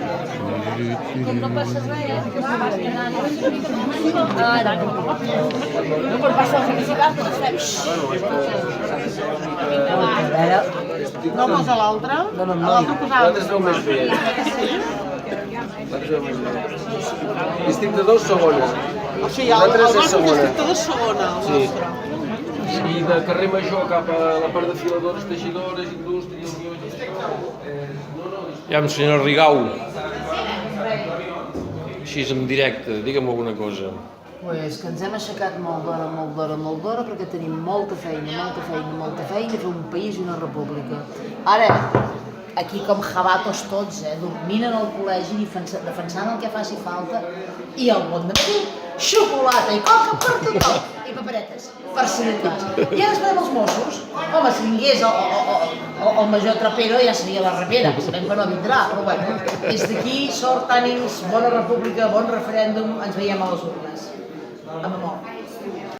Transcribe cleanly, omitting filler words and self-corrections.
Com no passa res, no pot passar el felicitat, no fem. No posa l'altre? L'altre posava... L'altre es veu més bé. L'altre es veu més bé. Districte 2, segona. O sigui, el Marc és districte de segona, el Sí. nostre. I de carrer Major cap a la part de filadores, teixidores, indústria, unió... Ja, senyora Rigau, així en directe, digue'm alguna cosa. Pues que ens hem aixecat molt d'hora, perquè tenim molta feina a fer un país i una república. Ara, aquí com jabatos tots, dormint en el col·legi, defensant el que faci falta, i al bon dematí, xocolata i coca per tothom, i paperetes, facilitats. I ara esperem els Mossos. Home, si vingués el major Trapero ja seria la repera, sabem que no vindrà, però bueno, des d'aquí, sort, ànims, bona república, bon referèndum, ens veiem a les urnes. Amb amor.